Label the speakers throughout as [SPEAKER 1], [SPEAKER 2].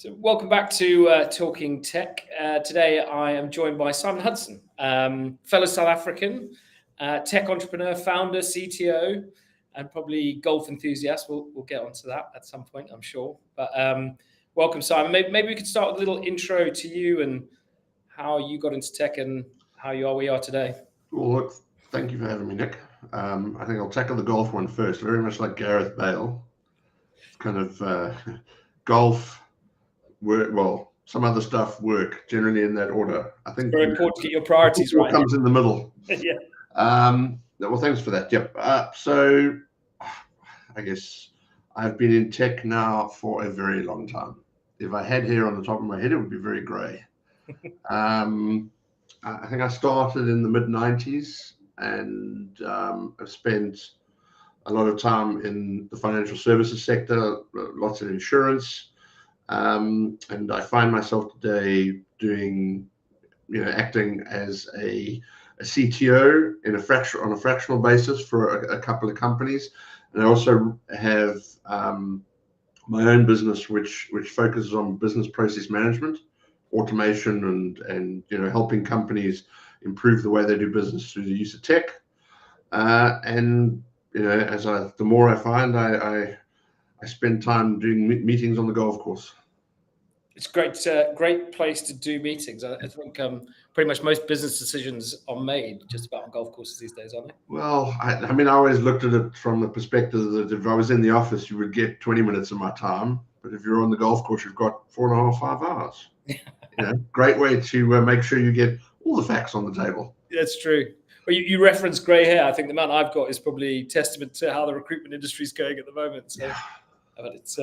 [SPEAKER 1] So welcome back to Talking Tech. Today I am joined by Simon Hudson, fellow South African, tech entrepreneur, founder, CTO, and probably golf enthusiast. We'll get onto that at some point, I'm sure. But welcome, Simon. Maybe we could start with a little intro to you and how you got into tech and how you are where you are today.
[SPEAKER 2] Well, look, thank you for having me, Nick. I think I'll tackle the golf one first. Very much like Gareth Bale. It's kind of golf, work, well, some other stuff, work, generally in that order. I think
[SPEAKER 1] it's very important to get your priorities right.
[SPEAKER 2] What comes in the middle.
[SPEAKER 1] Yeah.
[SPEAKER 2] Well, thanks for that. Yep. So I guess I've been in tech now for a very long time. If I had hair on the top of my head, it would be very grey. I think I started in the mid-90s and I've spent a lot of time in the financial services sector, lots of insurance, and I find myself today doing, acting as a CTO on a fractional basis for a couple of companies. And I also have my own business, which focuses on business process management, automation, and helping companies improve the way they do business through the use of tech. And the more I find, I spend time doing meetings on the golf course.
[SPEAKER 1] It's great place to do meetings. I think pretty much most business decisions are made just about on golf courses these days, aren't they?
[SPEAKER 2] Well, I always looked at it from the perspective that if I was in the office, you would get 20 minutes of my time. But if you're on the golf course, you've got 4.5, 5 hours. Great way to make sure you get all the facts on the table.
[SPEAKER 1] That's true. Well, you referenced grey hair. I think the amount I've got is probably testament to how the recruitment industry is going at the moment. So, but it's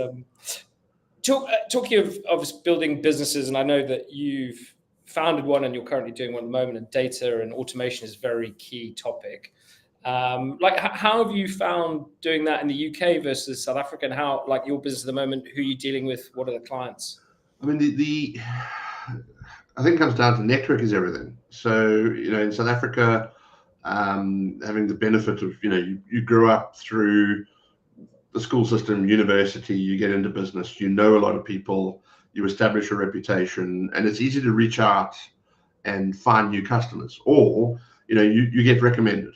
[SPEAKER 1] talking of building businesses, and I know that you've founded one and you're currently doing one at the moment, and data and automation is a very key topic. How have you found doing that in the UK versus South Africa, and how, like, your business at the moment, who are you dealing with? What are the clients?
[SPEAKER 2] I mean, I think it comes down to network is everything. So, in South Africa, having the benefit of, you grew up through the school system, university, you get into business, a lot of people, you establish a reputation, and it's easy to reach out and find new customers, or, you get recommended,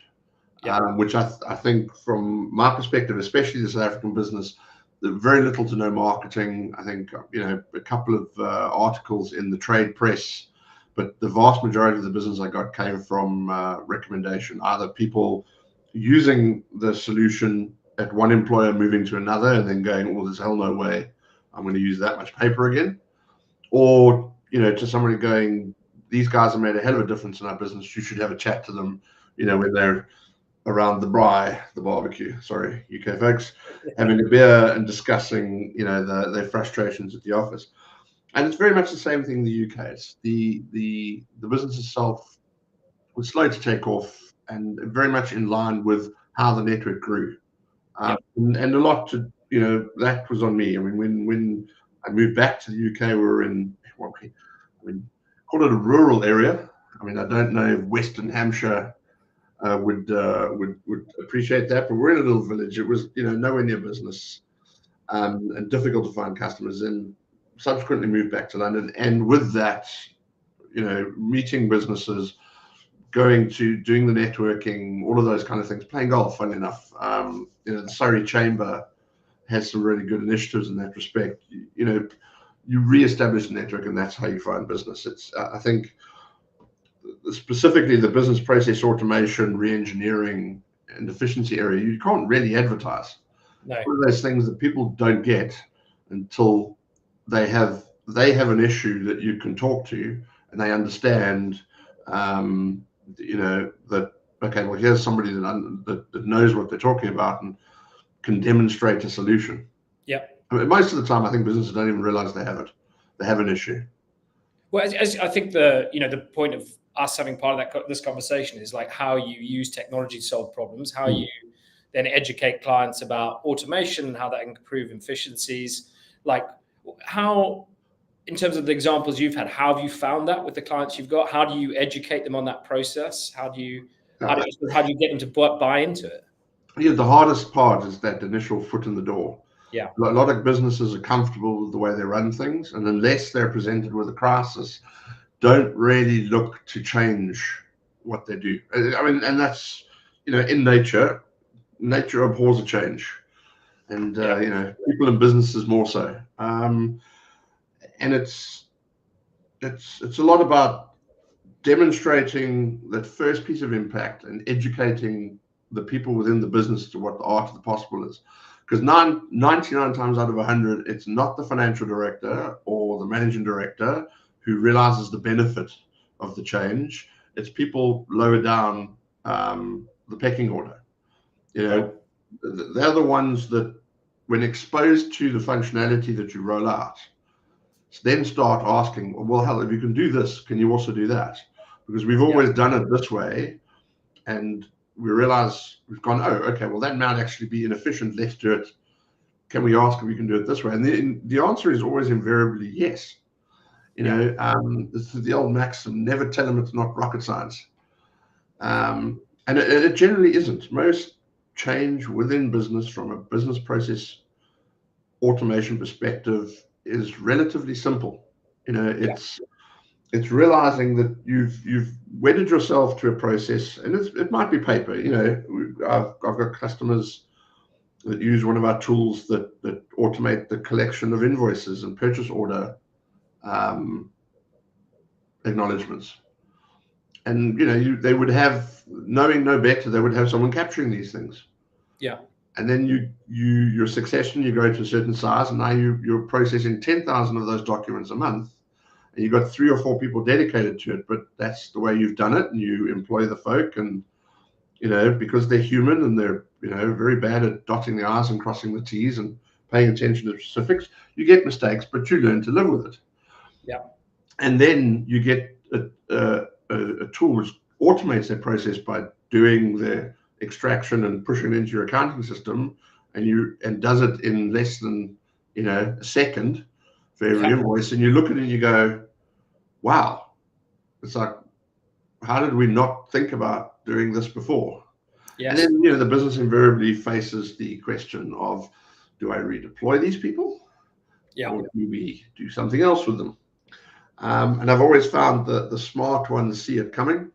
[SPEAKER 2] which I think from my perspective, especially the South African business, very little to no marketing. I think, a couple of articles in the trade press, but the vast majority of the business I got came from recommendation, either people using the solution at one employer, moving to another, and then going, well, there's hell no way I'm going to use that much paper again. Or, to somebody going, these guys have made a hell of a difference in our business. You should have a chat to them, when they're around the barbecue, sorry, UK folks, having a beer and discussing, their frustrations at the office. And it's very much the same thing in the UK. It's the business itself was slow to take off and very much in line with how the network grew. And a lot to, that was on me. I mean, when I moved back to the UK, we were in, call it a rural area. I mean, I don't know if Western Hampshire would appreciate that, but we're in a little village. It was, nowhere near business, and difficult to find customers, and subsequently moved back to London. And with that, meeting businesses, going to doing the networking, all of those kind of things, playing golf, funny enough. The Surrey Chamber has some really good initiatives in that respect. You re-establish the network, and that's how you find business. It's, I think, specifically the business process automation, re-engineering, and efficiency area, you can't really advertise.
[SPEAKER 1] No.
[SPEAKER 2] One of those things that people don't get until they have an issue that you can talk to, and they understand, that, okay, well, here's somebody that knows what they're talking about and can demonstrate a solution.
[SPEAKER 1] Yeah.
[SPEAKER 2] I mean, most of the time, I think businesses don't even realize they have it. They have an issue.
[SPEAKER 1] Well, as I think the point of us having part of this conversation is like how you use technology to solve problems, how you then educate clients about automation and how that can improve efficiencies. Like, how, in terms of the examples you've had, how have you found that with the clients you've got? How do you educate them on that process? How do you get them to buy into it?
[SPEAKER 2] Yeah, the hardest part is that initial foot in the door.
[SPEAKER 1] Yeah.
[SPEAKER 2] A lot of businesses are comfortable with the way they run things, and unless they're presented with a crisis, don't really look to change what they do. I mean, and that's, in nature abhors a change, and people in businesses more so. And it's a lot about demonstrating that first piece of impact and educating the people within the business to what the art of the possible is. Because 99 times out of 100, it's not the financial director or the managing director who realizes the benefit of the change. It's people lower down the pecking order. They're the ones that, when exposed to the functionality that you roll out, then start asking, well, hell, if you can do this, can you also do that? Because we've always done it this way, and we realize we've gone, oh, okay, well, that might actually be inefficient. Let's do it. Can we ask if we can do it this way? And the answer is always invariably yes. This is the old maxim: never tell them it's not rocket science. And it generally isn't. Most change within business, from a business process automation perspective, is relatively simple. It's realizing that you've wedded yourself to a process, and it might be paper. I've got customers that use one of our tools that automate the collection of invoices and purchase order acknowledgements. And they would have, knowing no better, they would have someone capturing these things.
[SPEAKER 1] Yeah.
[SPEAKER 2] And then your succession, you go to a certain size, and now you're processing 10,000 of those documents a month, and you've got 3 or 4 people dedicated to it. But that's the way you've done it, and you employ the folk, and because they're human and they're very bad at dotting the I's and crossing the T's and paying attention to specifics, you get mistakes, but you learn to live with it.
[SPEAKER 1] Yeah.
[SPEAKER 2] And then you get a tool which automates that process by doing the extraction and pushing it into your accounting system, and does it in less than a second for every invoice. And you look at it and you go, wow, it's like, how did we not think about doing this before? Yes. And then the business invariably faces the question of, do I redeploy these people? Or do we do something else with them? And I've always found that the smart ones see it coming.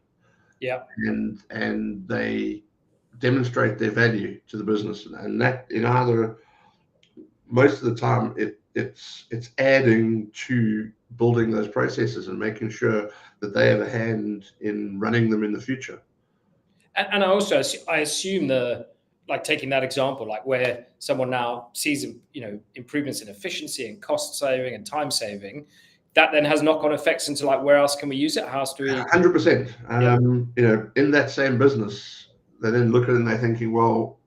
[SPEAKER 1] Yeah.
[SPEAKER 2] And they demonstrate their value to the business, and that either, most of the time, it's adding to building those processes and making sure that they have a hand in running them in the future.
[SPEAKER 1] And I assume taking that example, like where someone now sees improvements in efficiency and cost saving and time saving, that then has knock-on effects into where else can we use it? How else do we?
[SPEAKER 2] 100%. In that same business, they then look at it and they're thinking, well,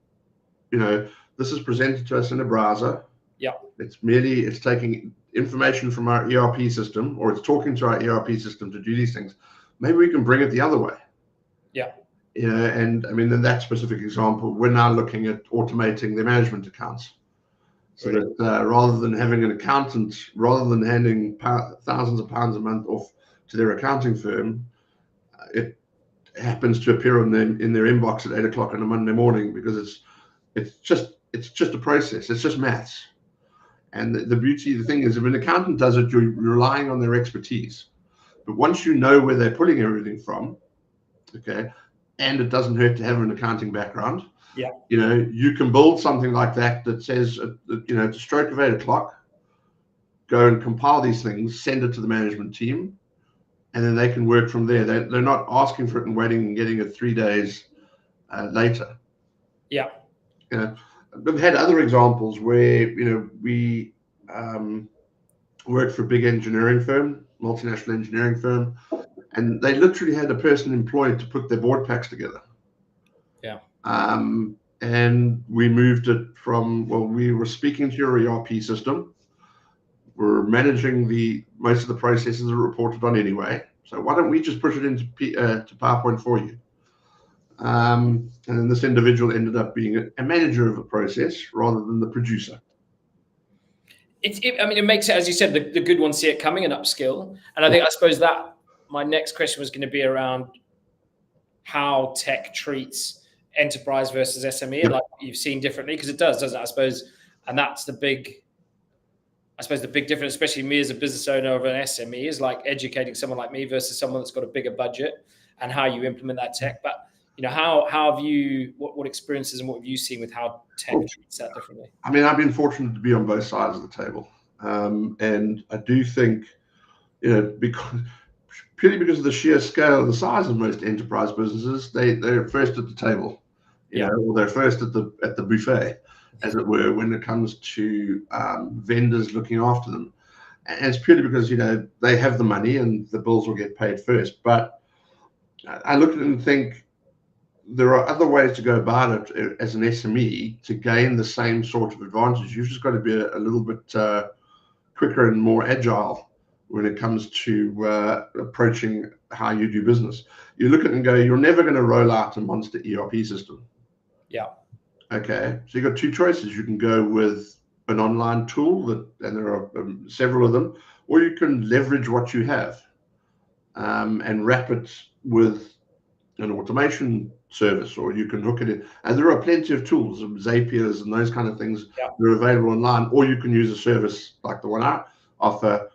[SPEAKER 2] this is presented to us in a browser.
[SPEAKER 1] Yeah.
[SPEAKER 2] It's taking information from our ERP system, or it's talking to our ERP system to do these things. Maybe we can bring it the other way.
[SPEAKER 1] Yeah.
[SPEAKER 2] And I mean, in that specific example, we're now looking at automating their management accounts. So that rather than having an accountant, rather than handing thousands of pounds a month off to their accounting firm, it happens to appear in their inbox at 8 o'clock on a Monday morning, because it's just a process. It's just maths. And the thing is, if an accountant does it, you're relying on their expertise. But once you know where they're pulling everything from, okay, and it doesn't hurt to have an accounting background.
[SPEAKER 1] Yeah.
[SPEAKER 2] You can build something like that says, at a stroke of 8 o'clock, go and compile these things, send it to the management team, and then they can work from there. They're not asking for it and waiting and getting it 3 days later.
[SPEAKER 1] Yeah.
[SPEAKER 2] We've had other examples where, we worked for a big engineering firm, multinational engineering firm, and they literally had a person employed to put their board packs together.
[SPEAKER 1] Yeah.
[SPEAKER 2] And we moved it from, we were speaking to your ERP system. We're managing most of the processes are reported on anyway. So why don't we just push it into to PowerPoint for you? And then this individual ended up being a manager of a process rather than the producer.
[SPEAKER 1] It makes it, as you said, the good ones see it coming and upskill. And I suppose that my next question was going to be around how tech treats enterprise versus SME, like you've seen differently, because it doesn't it? I suppose And that's the big, I suppose the big difference, especially me as a business owner of an SME, is like educating someone like me versus someone that's got a bigger budget and how you implement that tech. But how have you, what experiences and what have you seen with how tech treats that differently?
[SPEAKER 2] I mean, I've been fortunate to be on both sides of the table. And I do think, purely because of the sheer scale and the size of most enterprise businesses, they're first at the table, or they're first at the buffet, as it were, when it comes to vendors looking after them. And it's purely because, they have the money and the bills will get paid first. But I look at it and think there are other ways to go about it as an SME to gain the same sort of advantage. You've just got to be a little bit quicker and more agile when it comes to approaching how you do business. You look at it and go, you're never going to roll out a monster ERP system.
[SPEAKER 1] Yeah.
[SPEAKER 2] Okay. So you've got two choices. You can go with an online tool, and there are several of them, or you can leverage what you have and wrap it with an automation service, or you can hook it in. And there are plenty of tools, Zapiers and those kind of things that are available online, or you can use a service like the one I offer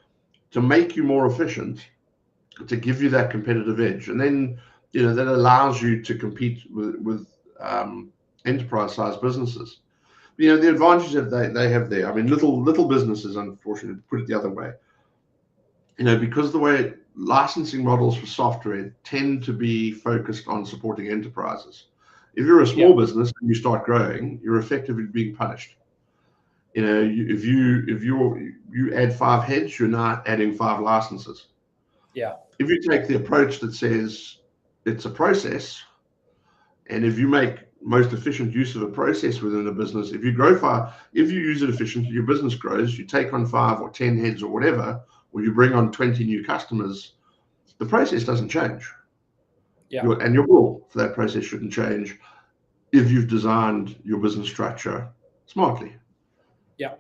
[SPEAKER 2] to make you more efficient, to give you that competitive edge. And then, that allows you to compete with enterprise-sized businesses. The advantage that they have there, I mean, little businesses, unfortunately, put it the other way, because the way licensing models for software tend to be focused on supporting enterprises. If you're a small business and you start growing, you're effectively being punished. If you add 5 heads, you're now adding 5 licenses.
[SPEAKER 1] Yeah.
[SPEAKER 2] If you take the approach that says it's a process, and if you make most efficient use of a process within a business, if you use it efficiently, your business grows, you take on 5 or 10 heads or whatever, or you bring on 20 new customers, the process doesn't change. And your goal for that process shouldn't change if you've designed your business structure smartly.
[SPEAKER 1] Yeah.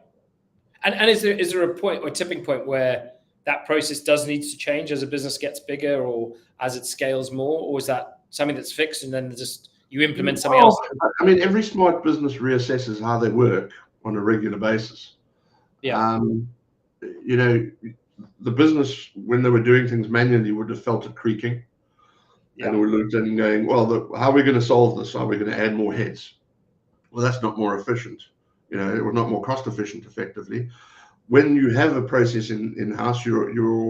[SPEAKER 1] And is there a point or tipping point where that process does need to change as a business gets bigger or as it scales more? Or is that something that's fixed and then just you implement something else?
[SPEAKER 2] I mean, every smart business reassesses how they work on a regular basis.
[SPEAKER 1] Yeah.
[SPEAKER 2] The business, when they were doing things manually, would have felt it creaking. And we looked at it and going, well, how are we going to solve this? Are we going to add more heads? Well, that's not more efficient. It was not more cost efficient, effectively. When you have a process in-house, and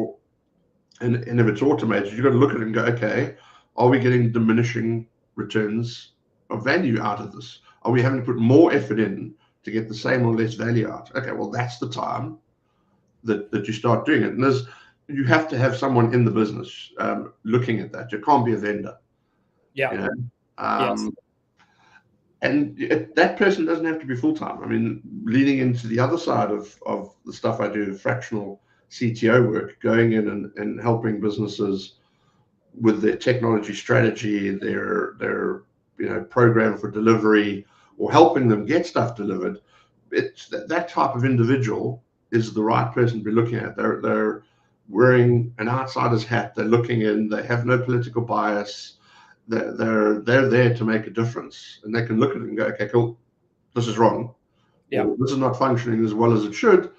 [SPEAKER 2] if it's automated, you've got to look at it and go, okay, are we getting diminishing returns of value out of this? Are we having to put more effort in to get the same or less value out? Okay, well, that's the time that you start doing it. And you have to have someone in the business looking at that. You can't be a vendor.
[SPEAKER 1] Yeah.
[SPEAKER 2] And that person doesn't have to be full-time. I mean, leaning into the other side of the stuff I do, fractional CTO work, going in and helping businesses with their technology strategy, their program for delivery, or helping them get stuff delivered. It's that type of individual is the right person to be looking at. They're wearing an outsider's hat. They're looking in. They have no political bias. They're there to make a difference, and they can look at it and go, okay, cool, this is wrong. Or, this is not functioning as well as it should.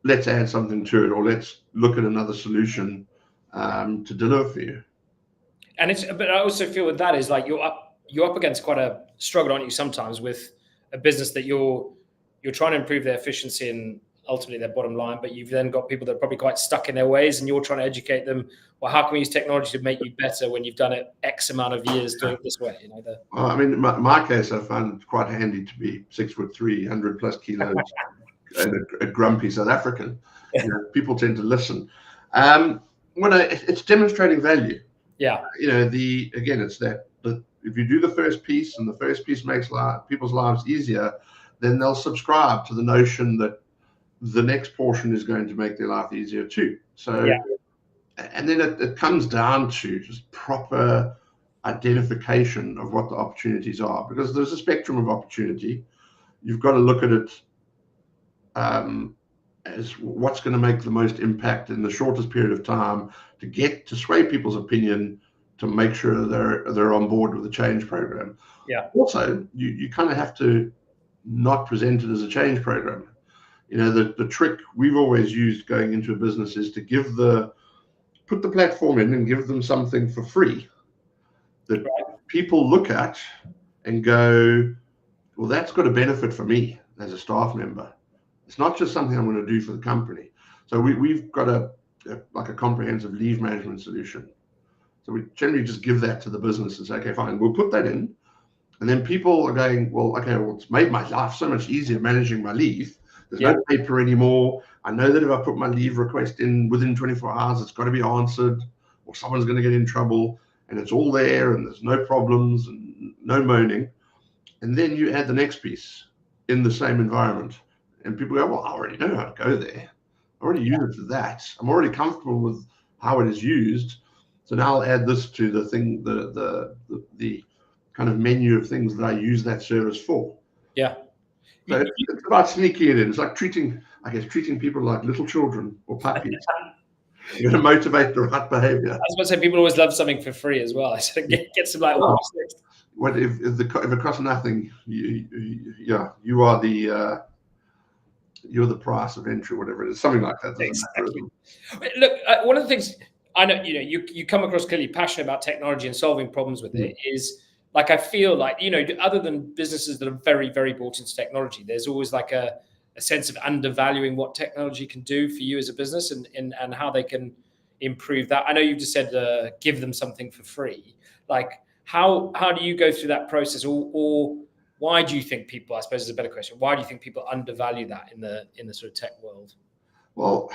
[SPEAKER 2] Let's add something to it, or let's look at another solution to deliver for you.
[SPEAKER 1] And but I also feel with that is like you're up against quite a struggle, aren't you? Sometimes with a business that you're trying to improve their efficiency and ultimately their bottom line, but you've then got people that are probably quite stuck in their ways, and you're trying to educate them. Well, how can we use technology to make you better when you've done it X amount of years doing it this way?
[SPEAKER 2] Well, I mean, in my case, I found it quite handy to be 6'3", 100+ kilos, and a grumpy South African. People tend to listen. It's demonstrating value.
[SPEAKER 1] Yeah.
[SPEAKER 2] It's that if you do the first piece and the first piece makes people's lives easier, then they'll subscribe to the notion that the next portion is going to make their life easier too. So, and then it comes down to just proper identification of what the opportunities are, because there's a spectrum of opportunity. You've got to look at it as what's going to make the most impact in the shortest period of time to sway people's opinion, to make sure they're on board with the change program.
[SPEAKER 1] Yeah.
[SPEAKER 2] Also, you kind of have to not presented as a change program. The trick we've always used going into a business is to put the platform in and give them something for free that people look at and go, well, that's got a benefit for me as a staff member. It's not just something I'm going to do for the company. So we've got a comprehensive leave management solution. So we generally just give that to the business and say, okay, fine, we'll put that in. And then people are going, well, it's made my life so much easier managing my leave. There's no paper anymore. I know that if I put my leave request in within 24 hours, it's got to be answered, or someone's going to get in trouble, and it's all there, and there's no problems and no moaning. And then you add the next piece in the same environment, and people go, well, I already know how to go there. I already use it for that. I'm already comfortable with how it is used. So now I'll add this to the thing, the kind of menu of things that I use that service for.
[SPEAKER 1] Yeah.
[SPEAKER 2] So it's about sneaking it in. It's like treating people like little children or puppies. You're going to motivate the right behavior.
[SPEAKER 1] I was going to say, people always love something for free as well. So get some like, what's next?
[SPEAKER 2] What if it costs nothing? You are you're the price of entry, whatever it is, something like that.
[SPEAKER 1] Exactly. Look, one of the things I know, you come across clearly passionate about technology and solving problems with it is. Like, I feel like, other than businesses that are very, very bought into technology, there's always like a sense of undervaluing what technology can do for you as a business and how they can improve that. I know you just said give them something for free. Like, how do you go through that process, or why do you think people? I suppose is a better question. Why do you think people undervalue that in the sort of tech world?
[SPEAKER 2] Well,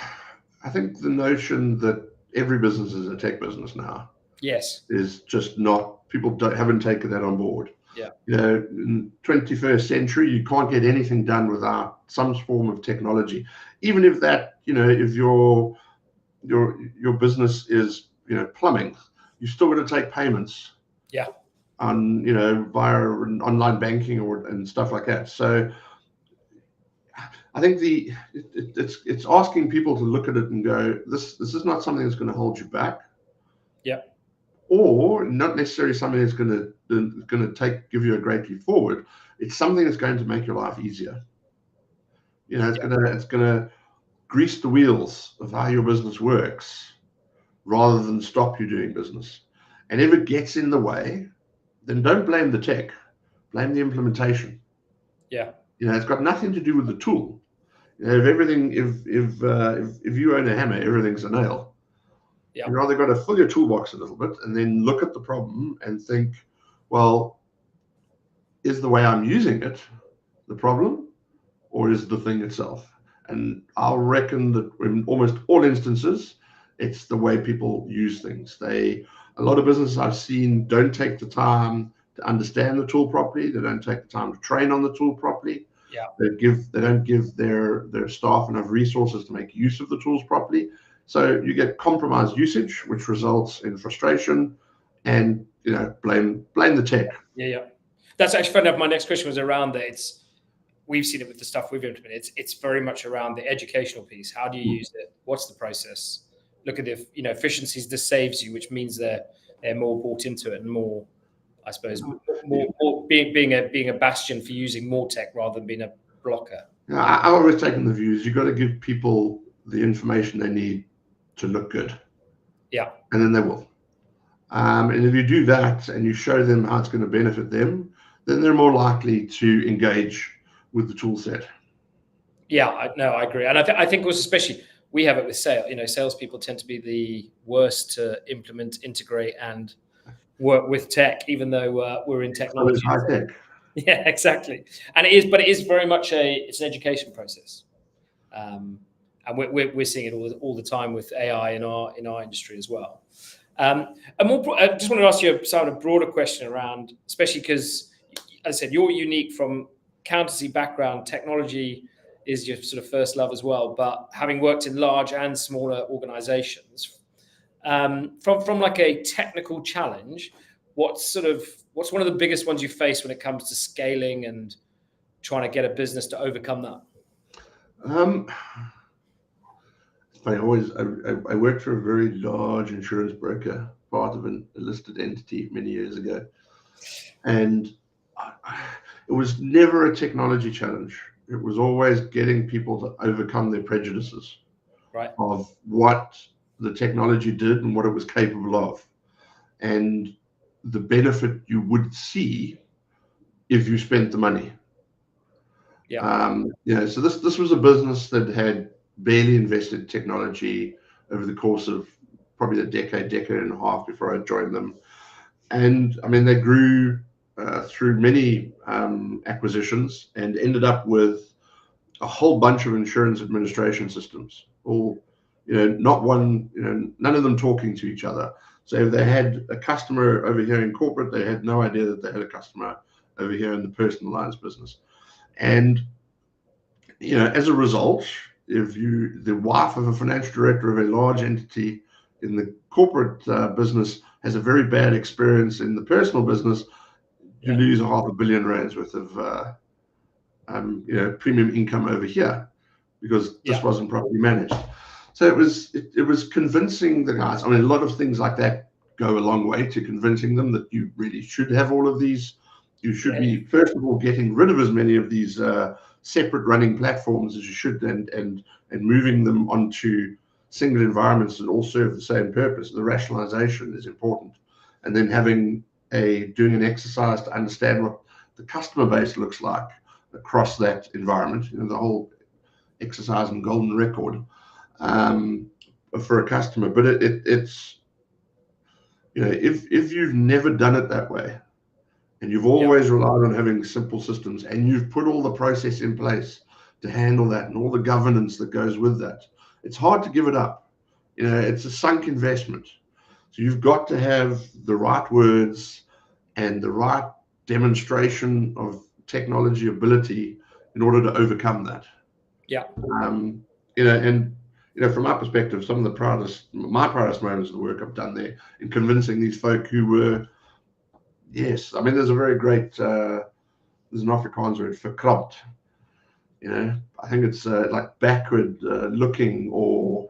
[SPEAKER 2] I think the notion that every business is a tech business now.
[SPEAKER 1] Yes.
[SPEAKER 2] Is just not. People haven't taken that on board.
[SPEAKER 1] Yeah.
[SPEAKER 2] In 21st century, you can't get anything done without some form of technology. Even if that, if your business is, plumbing, you still got to take payments.
[SPEAKER 1] Yeah.
[SPEAKER 2] On, via online banking and stuff like that. So I think it's asking people to look at it and go, this is not something that's going to hold you back.
[SPEAKER 1] Yeah.
[SPEAKER 2] Or not necessarily something that's going to give you a great leap forward. It's something that's going to make your life easier. It's going to grease the wheels of how your business works, rather than stop you doing business. And if it gets in the way, then don't blame the tech, blame the implementation.
[SPEAKER 1] Yeah.
[SPEAKER 2] It's got nothing to do with the tool. If you own a hammer, everything's a nail. Yeah. You rather got to fill your toolbox a little bit and then look at the problem and think, well, is the way I'm using it the problem, or is the thing itself? And I'll reckon that in almost all instances, it's the way people use things. A lot of businesses I've seen don't take the time to understand the tool properly. They don't take the time to train on the tool properly.
[SPEAKER 1] Yeah.
[SPEAKER 2] They don't give their staff enough resources to make use of the tools properly. So you get compromised usage, which results in frustration, and blame the tech.
[SPEAKER 1] Yeah. That's actually funny enough. My next question was around that. We've seen it with the stuff we've implemented. It's very much around the educational piece. How do you use it? What's the process? Look at the efficiencies this saves you, which means they're more bought into it and more, I suppose, more being a bastion for using more tech rather than being a blocker.
[SPEAKER 2] I've always taken the views you've got to give people the information they need to look good.
[SPEAKER 1] Yeah.
[SPEAKER 2] And then they will. And if you do that and you show them how it's going to benefit them, then they're more likely to engage with the tool set.
[SPEAKER 1] Yeah, I agree. And I think also, especially, we have it with sales. Salespeople tend to be the worst to implement, integrate, and work with tech, even though we're in technology.
[SPEAKER 2] So it's high tech.
[SPEAKER 1] Yeah, exactly. And it is very much it's an education process. And we're seeing it all the time with AI in our industry as well. I just want to ask you a broader question around, especially because, as I said, you're unique from accountancy background. Technology is your sort of first love as well. But having worked in large and smaller organizations, from like a technical challenge, what's one of the biggest ones you face when it comes to scaling and trying to get a business to overcome that?
[SPEAKER 2] I worked for a very large insurance broker, part of a listed entity many years ago, and it it was never a technology challenge. It was always getting people to overcome their prejudices of what the technology did and what it was capable of, and the benefit you would see if you spent the money. So this was a business that had barely invested in technology over the course of probably a decade and a half before I joined them. And I mean, they grew through many acquisitions and ended up with a whole bunch of insurance administration systems, all, not one, none of them talking to each other. So if they had a customer over here in corporate, they had no idea that they had a customer over here in the personal lines business. And, as a result, if the wife of a financial director of a large entity in the corporate business has a very bad experience in the personal business, you lose R500 million worth of premium income over here because this wasn't properly managed. So it was convincing the guys. I mean, a lot of things like that go a long way to convincing them that you really should have all of these. You should be, first of all, getting rid of as many of these separate running platforms as you should, and moving them onto single environments that all serve the same purpose. The rationalization is important, and then doing an exercise to understand what the customer base looks like across that environment. The whole exercise in golden record for a customer. But it's if you've never done it that way, and you've always relied on having simple systems, and you've put all the process in place to handle that and all the governance that goes with that, it's hard to give it up. It's a sunk investment. So you've got to have the right words and the right demonstration of technology ability in order to overcome that. From my perspective, some of my proudest moments of the work I've done there in convincing these folk who were, I mean, there's a very great, there's an Afrikaans word for verkrampt. I think it's like backward looking, or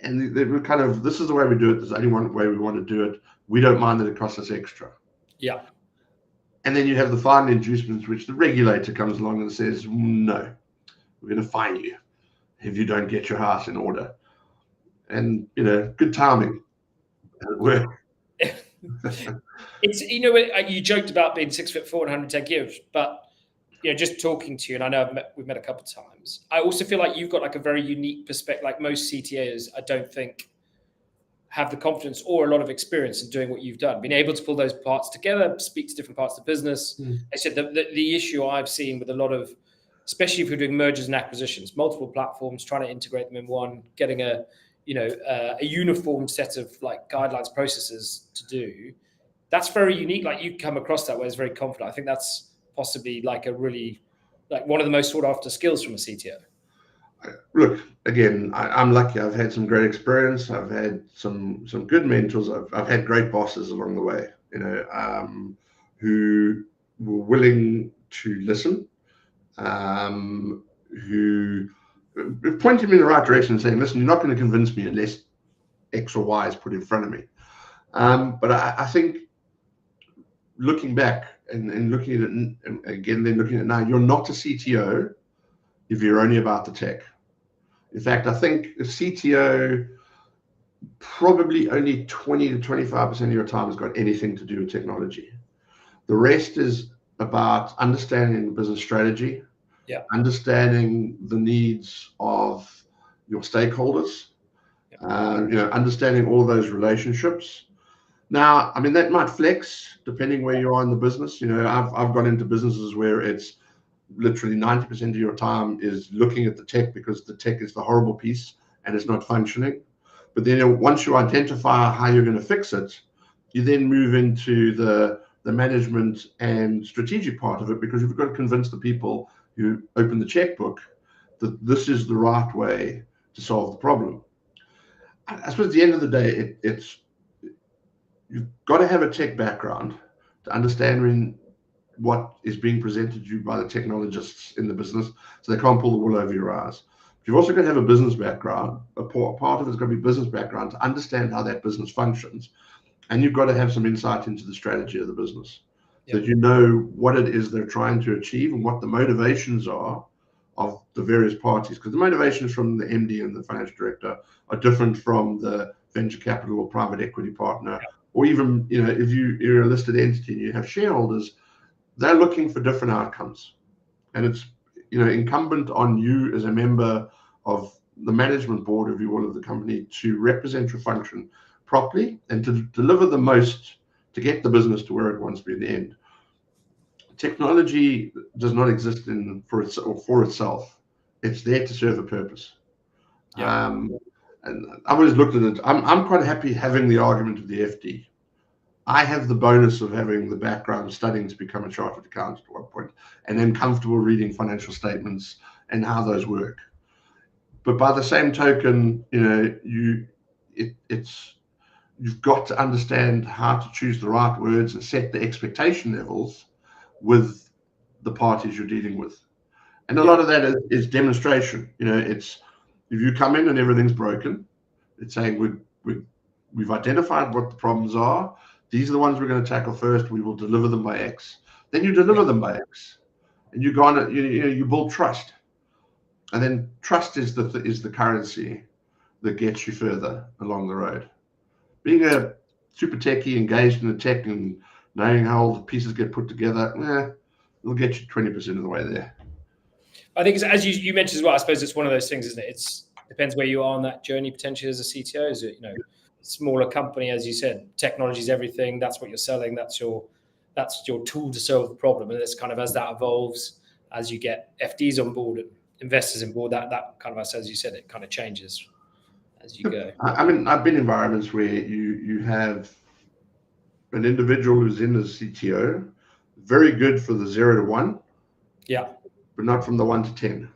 [SPEAKER 2] and they were kind of, this is the way we do it. There's only one way we want to do it. We don't mind that it costs us extra. And then you have the final inducements, which the regulator comes along and says, no, we're going to fine you if you don't get your house in order. And, good timing. It worked.
[SPEAKER 1] It's, you joked about being 6'4" and 110 kilos, but just talking to you, and I know we've met a couple of times, I also feel like you've got like a very unique perspective. Like most CTOs, I don't think have the confidence or a lot of experience in doing what you've done, being able to pull those parts together, speak to different parts of the business. I said the issue I've seen with a lot of, especially if you're doing mergers and acquisitions, multiple platforms, trying to integrate them in one, getting a uniform set of like guidelines, processes to do, that's very unique. Like you come across that way as very confident. I think that's possibly like a really, like one of the most sought after skills from a CTO.
[SPEAKER 2] Look, again, I'm lucky. I've had some great experience. I've had some good mentors. I've had great bosses along the way, who were willing to listen, who pointed me in the right direction and saying, listen, you're not going to convince me unless X or Y is put in front of me. But I think looking back and looking at it, and again, then looking at it now, you're not a CTO if you're only about the tech. In fact, I think a CTO, probably only 20 to 25% of your time has got anything to do with technology. The rest is about understanding the business strategy, understanding the needs of your stakeholders, understanding all those relationships. Now, I mean, that might flex depending where you are in the business. I've gone into businesses where it's literally 90% of your time is looking at the tech because the tech is the horrible piece and it's not functioning. But then once you identify how you're going to fix it, you then move into the management and strategic part of it, because you've got to convince the people who open the checkbook that this is the right way to solve the problem. I suppose at the end of the day, you've got to have a tech background to understand what is being presented to you by the technologists in the business, so they can't pull the wool over your eyes. But you've also got to have a business background. A part of it's got to be business background to understand how that business functions, and you've got to have some insight into the strategy of the business. that you know what it is they're trying to achieve and what the motivations are of the various parties. Because the motivations from the MD and the financial director are different from the venture capital or private equity partner, or even, if you're a listed entity and you have shareholders, they're looking for different outcomes. And it's, incumbent on you as a member of the management board, if you will, of the company, to represent your function properly and to deliver the most to get the business to where it wants to be in the end. Technology does not exist for itself. It's there to serve a purpose. And I've always looked at it. I'm quite happy having the argument of the FD. I have the bonus of having the background studying to become a chartered accountant at one point, and then comfortable reading financial statements and how those work. But by the same token, you've got to understand how to choose the right words and set the expectation levels with the parties you're dealing with. And a lot of that is demonstration. It's if you come in and everything's broken, it's saying we've identified what the problems are. These are the ones we're going to tackle first. We will deliver them by X. Then you deliver them by X, and you go on. You build trust, and then trust is the currency that gets you further along the road. Being a super techie, engaged in the tech, and knowing how all the pieces get put together, it'll get you 20% of the way there.
[SPEAKER 1] I think, as you mentioned as well, I suppose it's one of those things, isn't it? It depends where you are on that journey potentially as a CTO. Is it, smaller company, as you said, technology is everything. That's what you're selling. That's your tool to solve the problem. And it's kind of as that evolves, as you get FDs on board and investors on board, that kind of, as you said, it kind of changes as you go.
[SPEAKER 2] I mean, I've been in environments where you have an individual who's in as CTO, very good for the 0 to 1, but not from the 1 to 10.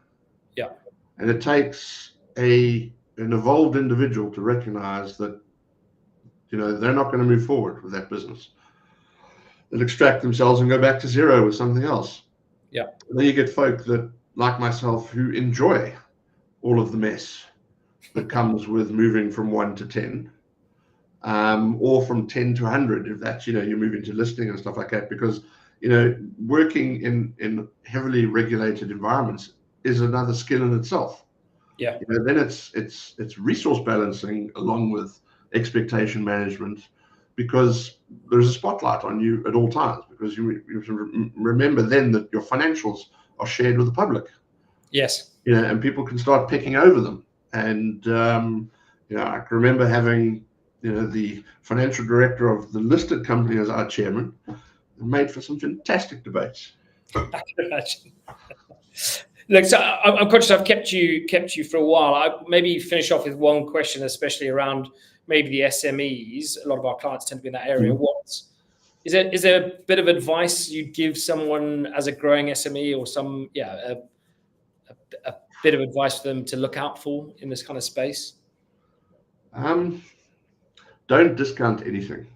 [SPEAKER 2] And it takes an evolved individual to recognize that they're not going to move forward with that business. They'll extract themselves and go back to 0 with something else. And then you get folk that, like myself, who enjoy all of the mess that comes with moving from 1 to 10, or from 10 to 100, if that's, you move into listing and stuff like that, because, working in heavily regulated environments is another skill in itself. Then it's resource balancing along with expectation management, because there's a spotlight on you at all times, because you remember then that your financials are shared with the public. And people can start picking over them. And I can remember having the financial director of the listed company as our chairman. It made for some fantastic debates.
[SPEAKER 1] I can imagine. Look, so I'm conscious I've kept you for a while. I maybe finish off with one question, especially around maybe the SMEs. A lot of our clients tend to be in that area. Is there a bit of advice you'd give someone as a growing SME, or a bit of advice for them to look out for in this kind of space?
[SPEAKER 2] Don't discount anything.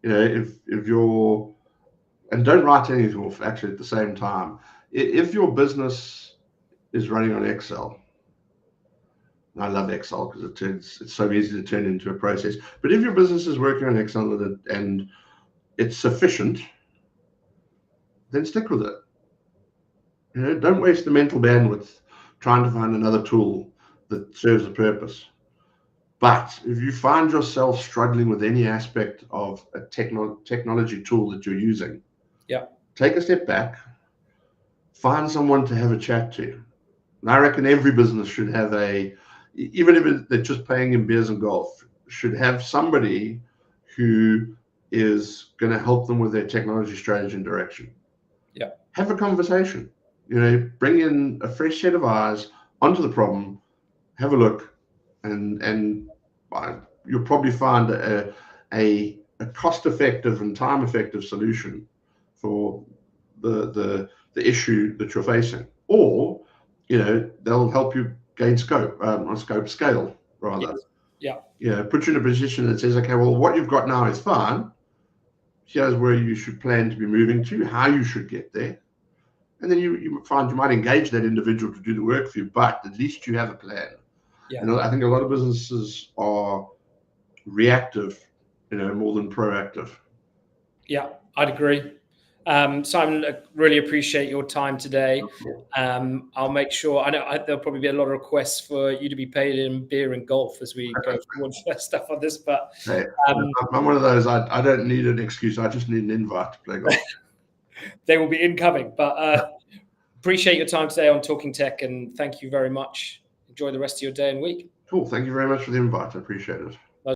[SPEAKER 2] If you're, and don't write anything off actually at the same time. If your business is running on Excel, and I love Excel because it's so easy to turn into a process. But if your business is working on Excel and it's sufficient, then stick with it. Don't waste the mental bandwidth trying to find another tool that serves a purpose. But if you find yourself struggling with any aspect of a technology tool that you're using, take a step back, find someone to have a chat to. And I reckon every business should have even if they're just playing in beers and golf, should have somebody who is going to help them with their technology strategy and direction. Have a conversation. Bring in a fresh set of eyes onto the problem, have a look, and you'll probably find a cost-effective and time-effective solution for the issue that you're facing. Or, they'll help you gain scale rather. Put you in a position that says, okay, well, what you've got now is fine. Here's where you should plan to be moving to, how you should get there. And then you find you might engage that individual to do the work for you, but at least you have a plan. And I think a lot of businesses are reactive, more than proactive.
[SPEAKER 1] I'd agree. Simon, I really appreciate your time today. I'll make sure, I know there'll probably be a lot of requests for you to be paid in beer and golf as we go forward stuff on this, but
[SPEAKER 2] Hey, I'm one of those, I don't need an excuse, I just need an invite to play golf.
[SPEAKER 1] They will be incoming, but appreciate your time today on Talking Tech, and thank you very much. Enjoy the rest of your day and week.
[SPEAKER 2] Cool, thank you very much for the invite, I appreciate it.